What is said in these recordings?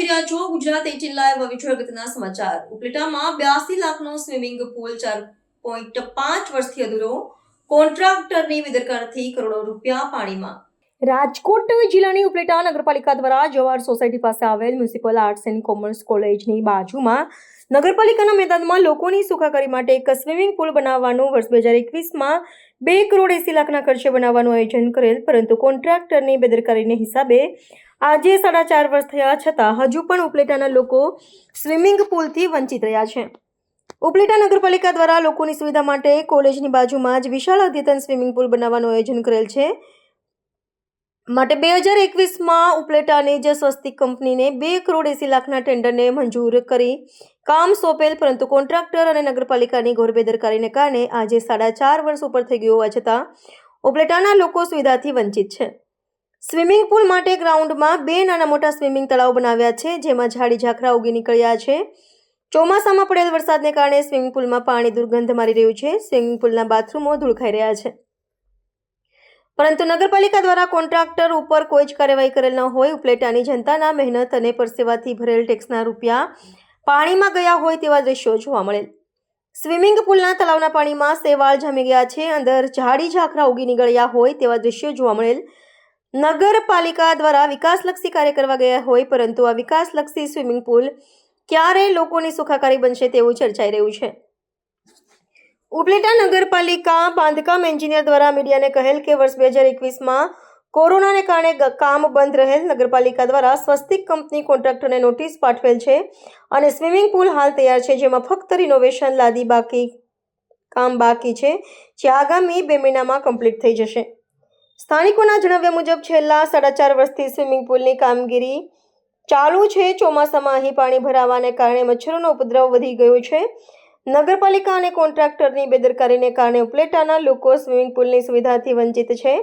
રહ્યા છો ગુજરાત 18 લાઈવ વિજયગતના સમાચાર। ઉપલેટામાં 82 લાખનો સ્વિમિંગ પૂલ 4.5 વર્ષથી અધૂરો, કોન્ટ્રાક્ટરની બેદરકારીથી કરોડો રૂપિયા પાણીમાં। રાજકોટ જિલ્લાની ઉપલેટા નગરપાલિકા દ્વારા જવાહર સોસાયટી પાસે આવેલ મ્યુનિસિપલ આર્ટ્સ એન્ડ કોમર્સ કોલેજની બાજુમાં નગરપાલિકાના મેદાનમાં લોકોની સુખાકારી માટે એક સ્વિમિંગ પૂલ બનાવવાનું વર્ષ 2021માં 2 કરોડ 80 લાખના ખર્ચે બનાવવાનું આયોજન કરેલ, પરંતુ કોન્ટ્રાક્ટરની બેદરકારીને હિસાબે આજે 4.5 વર્ષ થયા છતાં હજુ પણ ઉપલેટાના લોકો સ્વિમિંગ પૂલથી વંચિત રહ્યા છે। ઉપલેટા નગરપાલિકા દ્વારા લોકોની સુવિધા માટે કોલેજની બાજુમાં જ વિશાળ અદ્યતન સ્વિમિંગ પૂલ બનાવવાનું આયોજન કરેલ છે। માટે 2021માં ઉપલેટાની જ સ્વસ્તિક કંપનીને 2 કરોડ 80 લાખના ટેન્ડરને મંજૂર કરી કામ સોંપેલ, પરંતુ કોન્ટ્રાક્ટર અને નગરપાલિકાની ઘોર બેદરકારીને કારણે આજે 4.5 વર્ષ ઉપર થઈ ગયું હોવા છતાં ઉપલેટાના લોકો સુવિધાથી વંચિત છે। સ્વિમિંગ પૂલ માટે ગ્રાઉન્ડમાં 2 નાના મોટા સ્વિમિંગ તળાવ બનાવ્યા છે, જેમાં ઝાડી ઝાખરા ઉગી નીકળ્યા છે। ચોમાસામાં પડેલ વરસાદને કારણે સ્વિમિંગ પૂલમાં પાણી દુર્ગંધ મારી રહ્યું છે। સ્વિમિંગ પૂલના બાથરૂમો ધૂળખાઈ રહ્યા છે, પરંતુ નગરપાલિકા દ્વારા કોન્ટ્રાક્ટર ઉપર કોઈ જ કાર્યવાહી કરેલ ન હોય। ઉપલેટાની જનતાના મહેનત અને પરસેવાથી ભરેલ ટેક્સના રૂપિયા પાણીમાં ગયા હોય તેવા દ્રશ્યો જોવા મળેલ। સ્વિમિંગ પૂલના તળાવના પાણીમાં શેવાળ જામી ગયા છે, અંદર ઝાડી ઝાખરા ઉગી નીકળ્યા હોય તેવા દ્રશ્યો જોવા મળેલ। નગરપાલિકા દ્વારા વિકાસલક્ષી કાર્ય કરવા ગયા હોય, પરંતુ આ વિકાસલક્ષી સ્વિમિંગ પૂલ ક્યારે લોકોની સુખાકારી બનશે તેવું ચર્ચાઈ રહ્યું છે। ઉપલેટા નગરપાલિકા બાંધકામ એન્જિનિયર દ્વારા મીડિયાને કહેલ કે વર્ષ 2021માં કોરોનાને કારણે કામ બંધ રહેલ। નગરપાલિકા દ્વારા સ્વસ્તિક કંપની કોન્ટ્રાક્ટરને નોટિસ પાઠવેલ છે અને સ્વિમિંગ પૂલ હાલ તૈયાર છે, જેમાં ફક્ત રિનોવેશન લાદી કામ બાકી છે, જે આગામી 2 મહિનામાં કમ્પ્લીટ થઈ જશે। સ્થાનિકોના જણાવ્યા મુજબ છેલ્લા 4.5 વર્ષથી સ્વિમિંગ પૂલની કામગીરી ચાલુ છે। ચોમાસામાં અહીં પાણી ભરાવાને કારણે મચ્છરોનો ઉપદ્રવ વધી ગયો છે। નગરપાલિકા અને કોન્ટ્રાક્ટરની બેદરકારીને કારણે ઉપલેટાના લોકો સ્વિમિંગ પૂલની સુવિધાથી વંચિત છે।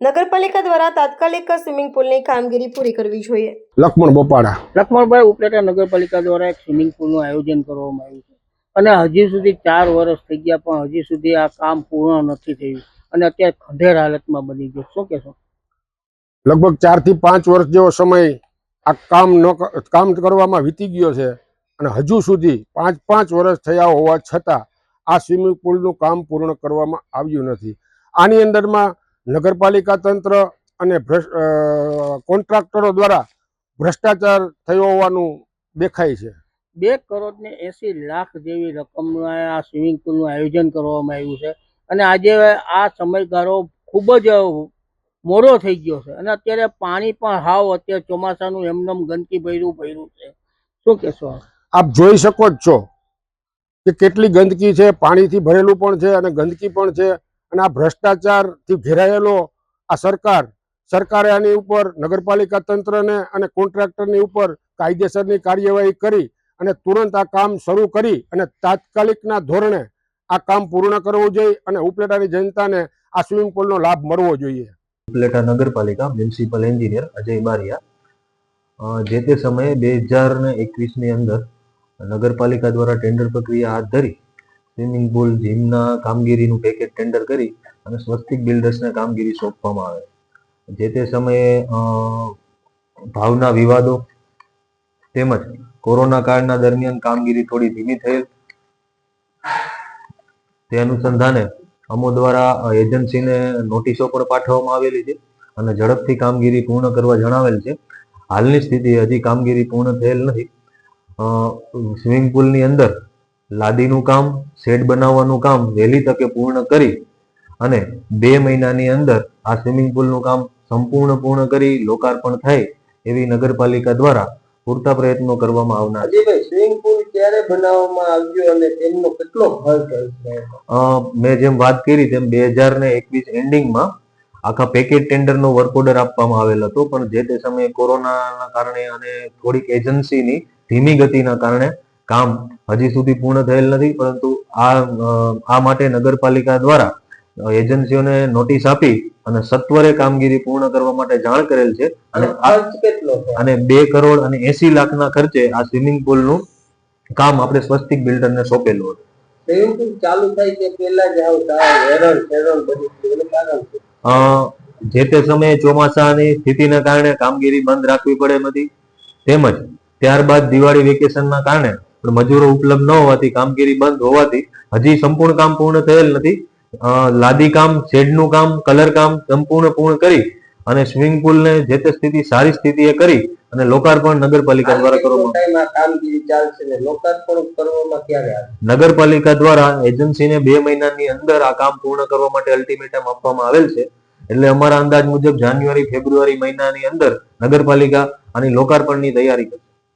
નગરપાલિકા દ્વારા તાત્કાલિક સ્વિમિંગ પૂલની કામગીરી પૂરી કરવી જોઈએ। લક્ષ્મણ બોપાડા। લક્ષ્મણભાઈ, ઉપલેટા નગરપાલિકા દ્વારા એક સ્વિમિંગ પૂલનું આયોજન કરવામાં આવ્યું છે અને હજી સુધી 4 વર્ષ થઈ ગયા, પણ હજી સુધી આ કામ પૂર્ણ નથી થયું અને અત્યારે ખંડેર હાલતમાં બની ગયો। શું કહેશો? લગભગ 4 થી 5 વર્ષ જેવો સમય આ કામ કરવામાં વીતી ગયો છે અને હજુ સુધી 5 વર્ષ થયા હોવા છતાં આ સ્વિમિંગ પુલનું કામ પૂર્ણ કરવામાં આવ્યું નથી। આની અંદરમાં નગરપાલિકા તંત્ર અને કોન્ટ્રાક્ટરો દ્વારા ભ્રષ્ટાચાર થયો હોવાનું દેખાય છે। 2 કરોડ ને 80 લાખ જેવી રકમના આ સ્વિમિંગ પુલનું આયોજન કરવામાં આવ્યું છે અને આજે આ સમયગાળો ખૂબ જ મોડો થઈ ગયો છે અને અત્યારે પાણી પણ હાવ અત્યારે ચોમાસાનું એમનેમ ગંદકી ભર્યું છે। શું કહેશો? આપ જોઈ શકો જ છો કે કેટલી ગંદકી છે, પાણીથી ભરેલું પણ છે અને ગંદકી પણ છે, અને આ ભ્રષ્ટાચારથી ઘેરાયેલો આ સરકારે આની ઉપર નગરપાલિકા તંત્રને અને કોન્ટ્રાક્ટરની ઉપર કાયદેસરની કાર્યવાહી કરી અને તુરંત આ કામ શરૂ કરી અને તાત્કાલિકના ધોરણે આ કામ પૂર્ણ કરવું જોઈએ અને ઉપલેટાની જનતાને આ સ્વિમિંગ પુલનો લાભ મળવો જોઈએ। ઉપલેટા નગરપાલિકા મ્યુનિસિપલ એન્જિનિયર અજય બારિયા। જે તે સમયે 2021ની અંદર નગરપાલિકા દ્વારા ટેન્ડર પ્રક્રિયા હાથ ધરી સ્વિમિંગ પુલ જીમના કામગીરીનું પેકેજ ટેન્ડર કરી અને સ્વસ્તિક બિલ્ડર્સને કામગીરી સોંપવામાં આવે। જે તે સમયે ભાવના વિવાદો તેમજ કોરોના કાળના દરમિયાન કામગીરી થોડી ધીમી થયેલ। તે અનુસંધાને અમો દ્વારા એજન્સીને નોટિસો પણ પાઠવવામાં આવેલી છે અને ઝડપથી કામગીરી પૂર્ણ કરવા જણાવેલ છે। હાલની સ્થિતિ હજી કામગીરી પૂર્ણ થયેલ નથી। સ્વિમિંગ પુલની અંદર લાદીનું કામ, શેડ બનાવવાનું કામ વહેલી તકે પૂર્ણ કરી અને 2 મહિનાની અંદર આ સ્વિમિંગ પુલનું કામ સંપૂર્ણ પૂર્ણ કરી લોકાર્પણ થાય એવી નગરપાલિકા દ્વારા પૂરતા પ્રયત્નો કરવામાં આવનાર છે। સ્વિમિંગ પુલ ક્યારે બનાવવામાં આવ્યો અને તેમનો કેટલો ખર્ચ થયો? મેં જેમ વાત કરી તેમ 2021 એન્ડિંગમાં આખા પેકેજ ટેન્ડરનો વર્ક ઓર્ડર આપવામાં આવેલ હતો, પણ જે તે સમયે કોરોનાના કારણે અને થોડીક એજન્સીની ધીમી ગતિના કારણે કામ હજી સુધી પૂર્ણ થયેલ નથી। પરંતુ આ માટે નગરપાલિકા દ્વારા એજન્સીઓને નોટિસ આપી અને સત્વરે કામગીરી પૂર્ણ કરવા માટે જાણ કરેલ છે અને 2 કરોડ અને 80 લાખના ખર્ચે આ સ્વિમિંગ પુલનું કામ આપણે સ્વસ્તિક બિલ્ડરને સોંપેલું હતું। સ્વિમિંગ પુલ ચાલુ થાય તે પહેલા જ જે તે સમયે ચોમાસાની સ્થિતિને કારણે કામગીરી બંધ રાખવી પડે હતી, તેમજ ત્યારબાદ દિવાળી વેકેશનના કારણે મજૂરો ઉપલબ્ધ ન હોવાથી, કામગીરી બંધ હોવાથી હજી સંપૂર્ણ કામ પૂર્ણ થયેલ નથી. લાદી કામ, શેડનું કામ, કલર કામ સંપૂર્ણ પૂર્ણ કરી અને સ્વિમિંગ પુલને જે તે સ્થિતિ સારી સ્થિતિએ કરી અને લોકાર્પણ નગરપાલિકા દ્વારા નગરપાલિકા દ્વારા એજન્સીને 2 મહિનાની અંદર આ કામ પૂર્ણ કરવા માટે અલ્ટિમેટમ આપવામાં આવેલ છે. એટલે અમારા અંદાજ મુજબ જાન્યુઆરી ફેબ્રુઆરી મહિનાની અંદર નગરપાલિકા આની લોકાર્પણની તૈયારી કરશે.